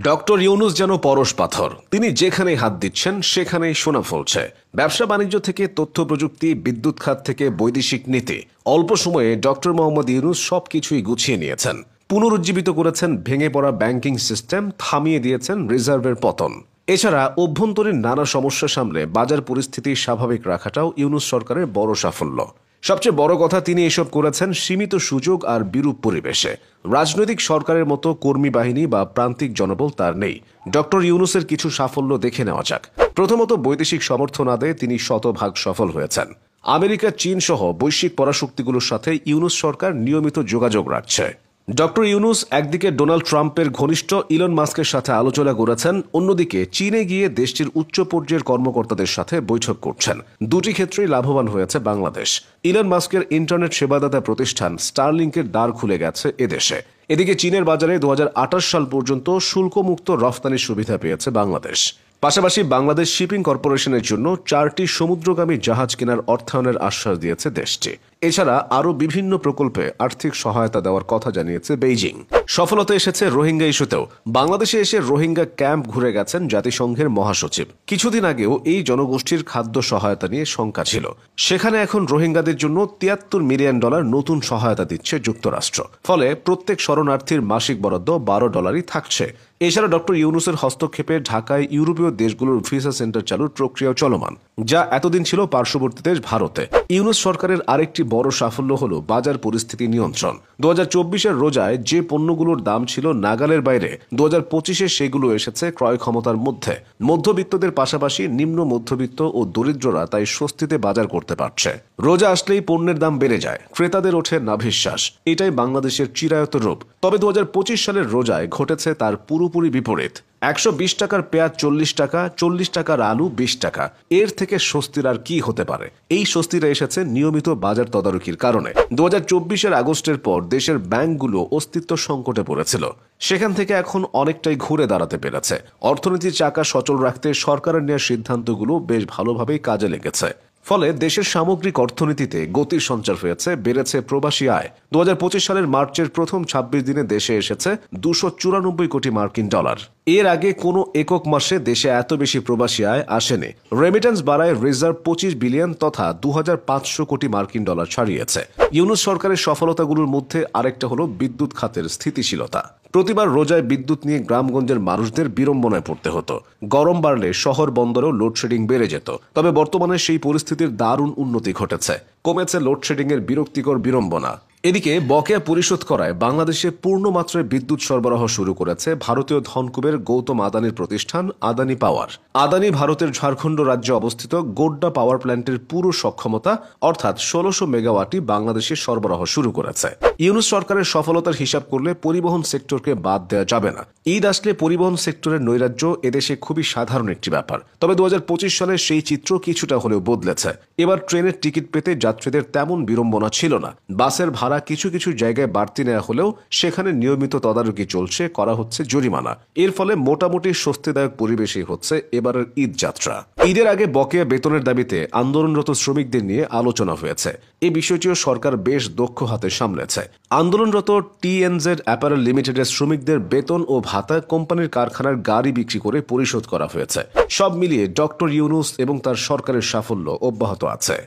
Doctor Yunus যেন পরশ পাথর। তিনি যেখানেই হাত দিচ্ছেন সেখানেই সোনা ফলছে। ব্যবসা বাণিজ্য থেকে তথ্য প্রযুক্তি, বিদ্যুৎ খাত থেকে বৈদেশিক নীতি, অল্প সময়ে ডক্টর মোহাম্মদ ইউনুস সবকিছুই গুছিয়ে নিয়েছেন। পুনরুজ্জীবিত করেছেন ভেঙে পড়া ব্যাংকিং সিস্টেম, থামিয়ে দিয়েছেন রিজার্ভের পতন। এছাড়া অভ্যন্তরীণ নানা সমস্যা সামলে বাজার পরিস্থিতি স্বাভাবিক রাখাটাও ইউনুস সরকারের বড় সাফল্য। সবচেয়ে বড় কথা, তিনি এসব করেছেন সীমিত সুযোগ আর বিরূপ পরিবেশে। রাজনৈতিক সরকারের মতো কর্মী বাহিনী বা প্রান্তিক জনবল তার নেই। ডক্টর ইউনুসের কিছু সাফল্য দেখে নেওয়া যাক। প্রথমত, বৈদেশিক সমর্থন আদায়ে তিনি শতভাগ সফল হয়েছেন। আমেরিকা, চীন সহ বৈশ্বিক পরাশক্তিগুলোর সাথে ইউনুস সরকার নিয়মিত যোগাযোগ রাখছে। ডক্টর ইউনুস একদিকে ডোনাল্ড ট্রাম্পের ঘনিষ্ঠ ইলন মাস্কের সাথে আলোচনা করেছেন, অন্যদিকে চীনে গিয়ে দেশটির উচ্চ পর্যায়ের কর্মকর্তাদের সাথে বৈঠক করছেন। দুটি ক্ষেত্রেই লাভবান হয়েছে বাংলাদেশ। ইলন মাস্কের ইন্টারনেট সেবাদাতা প্রতিষ্ঠান স্টারলিংকের দ্বার খুলে গেছে এদেশে। এদিকে চীনের বাজারে 2028 সাল পর্যন্ত শুল্কমুক্ত রফতানির সুবিধা পেয়েছে বাংলাদেশ। পাশাপাশি বাংলাদেশ শিপিং কর্পোরেশনের জন্য 4টি সমুদ্রগামী জাহাজ কেনার অর্থায়নের আশ্বাস দিয়েছে দেশটি। এছাড়া আরও বিভিন্ন প্রকল্পে আর্থিক সহায়তা দেওয়ার কথা জানিয়েছে বেইজিং। সফলতা এসেছে রোহিঙ্গা ইস্যুতেও। বাংলাদেশে এসে রোহিঙ্গা ক্যাম্প ঘুরে গেছেন জাতিসংঘের মহাসচিব। কিছুদিন আগেও এই জনগোষ্ঠীর খাদ্য সহায়তা নিয়ে শঙ্কা ছিল। সেখানে এখন রোহিঙ্গাদের জন্য $73 মিলিয়ন নতুন সহায়তা দিচ্ছে যুক্তরাষ্ট্র। ফলে প্রত্যেক শরণার্থীর মাসিক বরাদ্দ $12 থাকছে। এছাড়া ডক্টর ইউনুসের হস্তক্ষেপে ঢাকায় ইউরোপীয় দেশগুলোর ভিসা সেন্টার চালুর প্রক্রিয়াও চলমান, যা এতদিন ছিল পার্শ্ববর্তী দেশ ভারতে। ইউনুস সরকারের আরেকটি বড় সাফল্য হল বাজার পরিস্থিতি নিয়ন্ত্রণ। 2024-এর রোজায় যে পণ্যগুলোর দাম ছিল নাগালের বাইরে, 2025-এ সেগুলো এসেছে ক্রয় ক্ষমতার মধ্যে। মধ্যবিত্তদের পাশাপাশি নিম্ন মধ্যবিত্ত ও দরিদ্ররা তাই স্বস্তিতে বাজার করতে পারছে। রোজা আসলেই পণ্যের দাম বেড়ে যায়, ক্রেতাদের ওঠে নাভিশ্বাস। এটাই বাংলাদেশের চিরায়ত রূপ। তবে 2025 সালের রোজায় ঘটেছে তার পুরোপুরি বিপরীত। 120 টাকার পেঁয়াজ 40 টাকা, 40 টাকার আলু 20 টাকা। এর থেকে স্বস্তির আর কি হতে পারে? এই স্বস্তিটা এসেছে নিয়মিত বাজার তদারকির কারণে। 2024-এর আগস্টের পর দেশের ব্যাংকগুলো অস্তিত্ব সংকটে পড়েছিল। সেখান থেকে এখন অনেকটাই ঘুরে দাঁড়াতে পেরেছে। অর্থনীতির চাকা সচল রাখতে সরকারের নেওয়া সিদ্ধান্তগুলো বেশ ভালোভাবেই কাজে লেগেছে। ফলে দেশের সামগ্রিক অর্থনীতিতে গতির সঞ্চার হয়েছে, বেড়েছে প্রবাসী আয়। 2025 সালের মার্চের প্রথম 26 দিনে দেশে এসেছে $294 কোটি মার্কিন। এর আগে কোনো একক মাসে দেশে এত বেশি প্রবাসী আয় আসেনি। রেমিটেন্স বাড়ায় রিজার্ভ 25 বিলিয়ন তথা $2500 কোটি মার্কিন ছাড়িয়েছে। ইউনুস সরকারের সফলতাগুলোর মধ্যে আরেকটা হলো বিদ্যুৎ খাতের স্থিতিশীলতা। প্রতিবার রোজায় বিদ্যুৎ নিয়ে গ্রামগঞ্জের মানুষদের বিড়ম্বনায় পড়তে হতো। গরম বাড়লে শহর বন্দরেও লোডশেডিং বেড়ে যেত। তবে বর্তমানে সেই পরিস্থিতির দারুণ উন্নতি ঘটেছে। কমেছে লোডশেডিং এর বিরক্তিকর বিড়ম্বনা। এদিকে বকেয়া পরিশোধ করায় বাংলাদেশে পূর্ণমাত্রায় বিদ্যুৎ সরবরাহ শুরু করেছে ভারতীয় ধনকুবের গৌতম আদানির প্রতিষ্ঠান আদানি পাওয়ার। আদানি ভারতের ঝাড়খণ্ড রাজ্যে অবস্থিত গোড্ডা পাওয়ার প্ল্যান্টের পুরো সক্ষমতা অর্থাৎ 1600 মেগাওয়াটই বাংলাদেশে সরবরাহ শুরু করেছে। ইউনুস সরকারের সফলতার হিসাব করলে পরিবহন সেক্টরকে বাদ দেওয়া যাবে না। ঈদ আসলে পরিবহন সেক্টরের নৈরাজ্য এদেশে খুবই সাধারণ একটি ব্যাপার। তবে 2025 সালে সেই চিত্র কিছুটা হলেও বদলেছে। এবার ট্রেনের টিকিট পেতে যাত্রীদের তেমন বিড়ম্বনা ছিল না। বাসের ভাড়া কিছু কিছু জায়গায় বাড়তি নেওয়া হলেও সেখানে নিয়মিত তদারকি চলছে, করা হচ্ছে জরিমানা। এর ফলে মোটামুটি স্বস্তিদায়ক পরিবেশই হচ্ছে এবারের ঈদ যাত্রা। ঈদের আগে বকেয়া বেতনের দাবিতে আন্দোলনরত শ্রমিকদের নিয়ে আলোচনা হয়েছে। এই বিষয়টিও সরকার বেশ দক্ষ হাতে সামলেছে। আন্দোলনরত টিএনজেড অ্যাপারেল লিমিটেডের শ্রমিকদের বেতন ও ভাতা কোম্পানির কারখানার গাড়ি বিক্রি করে পরিশোধ করা হয়েছে। সব মিলিয়ে ডক্টর ইউনুস এবং তার সরকারের সাফল্য অব্যাহত আছে।